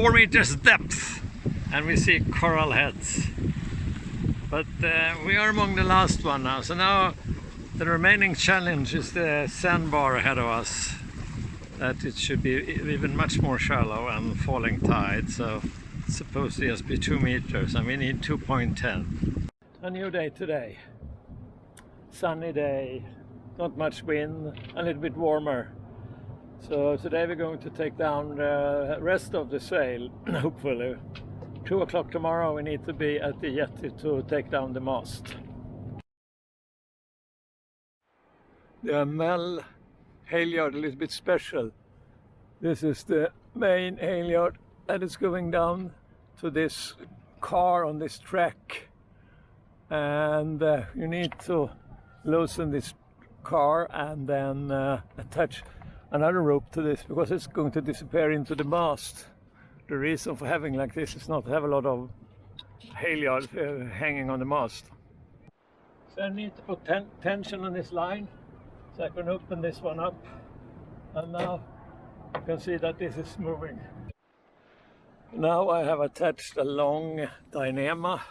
4 meters depth, and we see coral heads. But we are among the last one now, so now the remaining challenge is the sandbar ahead of us. That it should be even much more shallow and falling tide, so it's supposed to just be 2 meters and we need 2.10. A new day today. Sunny day, not much wind, a little bit warmer. So today we're going to take down the rest of the sail, hopefully. 2 o'clock tomorrow we need to be at the jetty to take down the mast. The Mel halyard a little bit special. This is the main halyard that is going down to this car on this track, and you need to loosen this car and then attach another rope to this because it's going to disappear into the mast. The reason for having like this is not to have a lot of halyard hanging on the mast. So I need to put tension on this line, so I can open this one up, and now you can see that this is moving. Now I have attached a long dynama.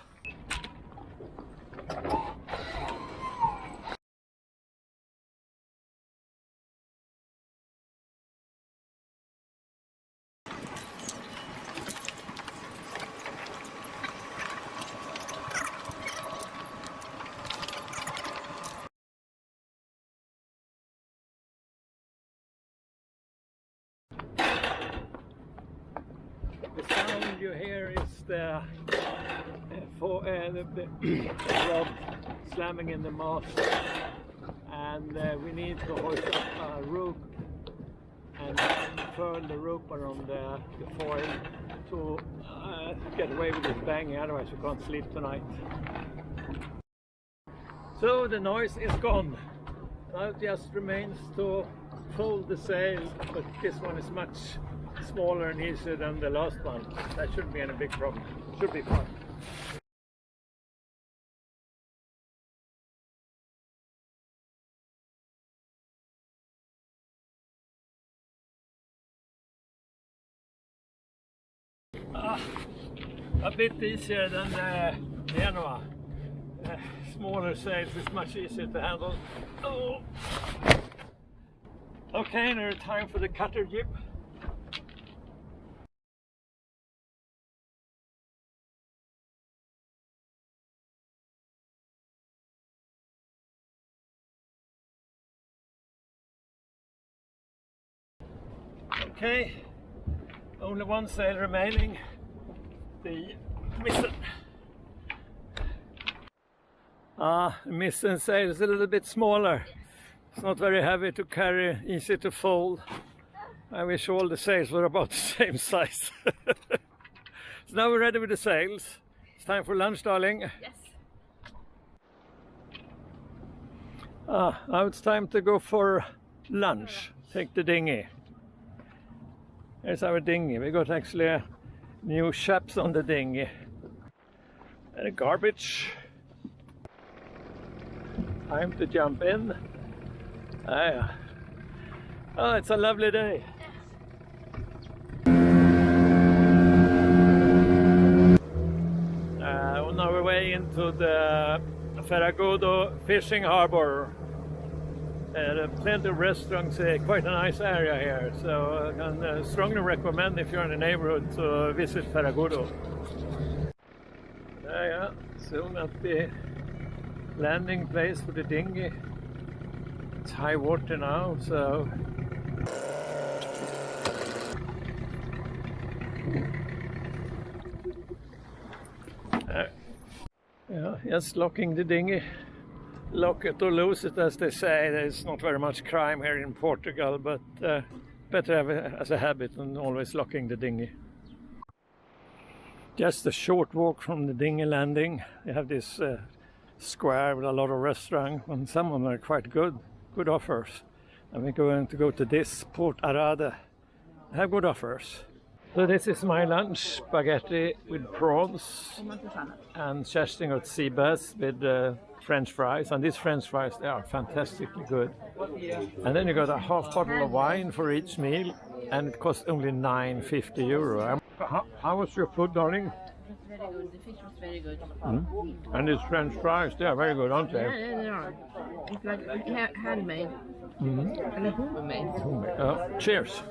The sound you hear is the rod slamming in the mast, and we need to hoist up a rope and furl the rope around the foil to get away with this banging, otherwise we can't sleep tonight. So the noise is gone. Now it just remains to fold the sail, but this one is much smaller and easier than the last one. That shouldn't be any big problem. Should be fun. A bit easier than the Genoa. Smaller sails is much easier to handle. Oh. Okay, now time for the cutter jib. Okay, only one sail remaining, the mizzen. The mizzen sail is a little bit smaller. It's not very heavy to carry, easy to fold. I wish all the sails were about the same size. So now we're ready with the sails. It's time for lunch, darling. Yes. Now it's time to go for lunch. Take the dinghy. Here's our dinghy. We got actually new chaps on the dinghy. And a garbage. Time to jump in. Oh, it's a lovely day. On our way into the Ferragosto fishing harbor. Plenty of restaurants, quite a nice area here, so I can strongly recommend if you're in the neighborhood to visit Ferragosto. Yeah, soon at the landing place for the dinghy. It's high water now, so yeah, just locking the dinghy. Lock it or lose it, as they say. There's not very much crime here in Portugal, but better have it as a habit than always locking the dinghy. Just a short walk from the dinghy landing. You have this square with a lot of restaurants, and some of them are quite good offers. And we're going to go to this Port Arade. I have good offers. So this is my lunch: spaghetti with prawns, and Kerstin got sea bass with French fries, and these French fries, they are fantastically good. And then you got a half bottle of wine for each meal, and it costs only €9.50. How was your food, darling? Very good. The fish was very good. And these French fries, they are very good, aren't they? Yeah, they are. It's like handmade. And homemade. Cheers.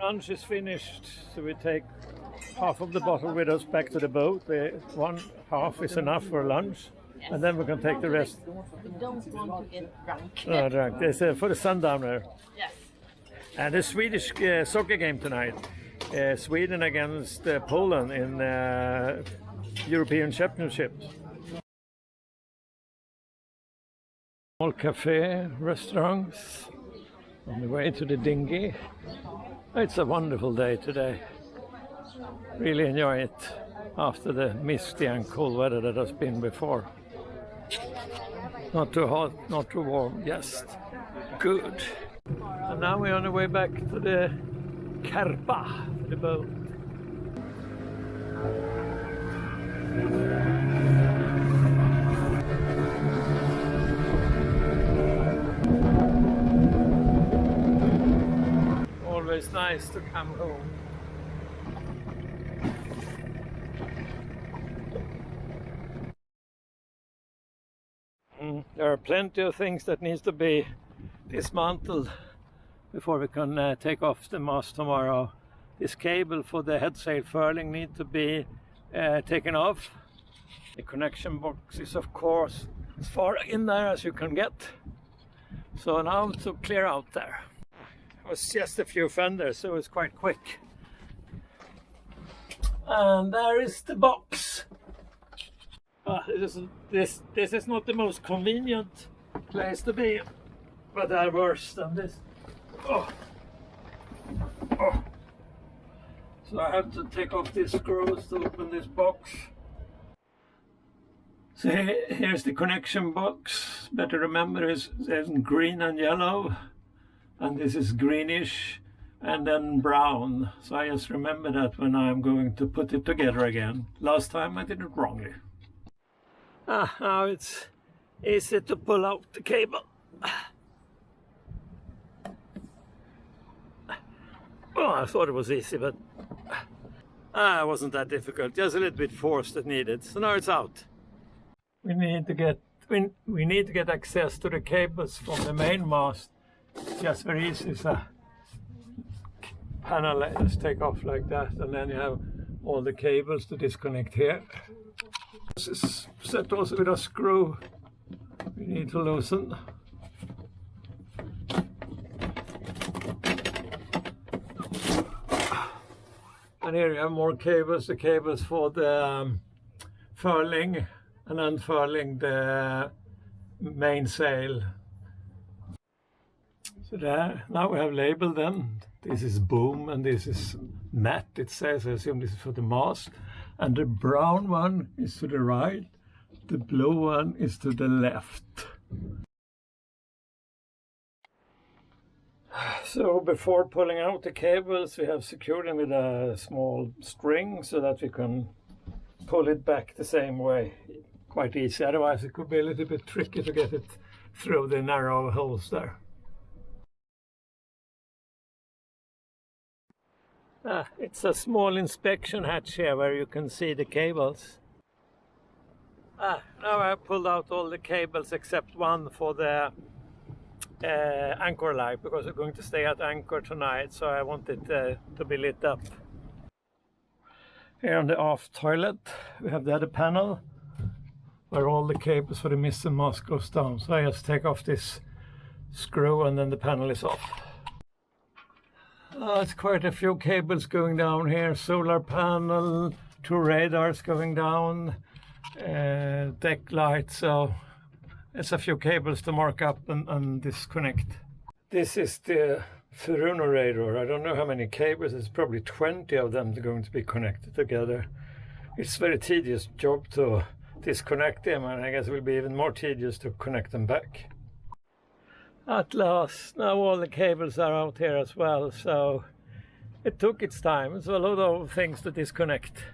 Lunch is finished, so we take half of the bottle with us back to the boat. One half is enough for lunch, and then we can take the rest. We don't want to get drunk. No, drunk. It's for the sundowner. Yes. And the Swedish soccer game tonight. Sweden against Poland in European Championships. Small cafe, restaurants, on the way to the dinghy. It's a wonderful day today. Really enjoy it after the misty and cold weather that has been before. Not too hot, not too warm, just good. And now we're on the way back to the Karpa, the boat. Always nice to come home. There are plenty of things that needs to be dismantled before we can take off the mast tomorrow. This cable for the head sail furling need to be taken off. The connection box is of course as far in there as you can get. So now to clear out there. It was just a few fenders, so it was quite quick. And there is the box. This is not the most convenient place to be, but there are worse than this. Oh. So I have to take off these screws to open this box. So here's the connection box. Better remember it's green and yellow, and this is greenish and then brown. So I just remember that when I'm going to put it together again. Last time I did it wrongly. Now it's easy to pull out the cable. Oh, I thought it was easy, but it wasn't that difficult. Just a little bit force that needed. So now it's out. We need to get access to the cables from the main mast. It's just very easy. It's a panel that just take off like that, and then you have all the cables to disconnect here. This is set also with a screw we need to loosen. And here you have more cables, the cables for the furling and unfurling the mainsail. So there, now we have labeled them. This is boom and this is mat, it says. I assume this is for the mast. And the brown one is to the right, the blue one is to the left. So before pulling out the cables, we have secured them with a small string so that we can pull it back the same way. Quite easy, otherwise it could be a little bit tricky to get it through the narrow holes there. It's a small inspection hatch here where you can see the cables. Now I pulled out all the cables except one for the anchor light, because we're going to stay at anchor tonight, so I want it to be lit up. Here on the aft toilet we have the other panel where all the cables for the mizzen mast goes down. So I just take off this screw and then the panel is off. It's quite a few cables going down here. Solar panel, 2 radars going down, deck lights, so it's a few cables to mark up and disconnect. This is the Furuno radar. I don't know how many cables, it's probably 20 of them going to be connected together. It's a very tedious job to disconnect them, and I guess it will be even more tedious to connect them back. At last, now all the cables are out here as well, so it took its time. It's a lot of things to disconnect.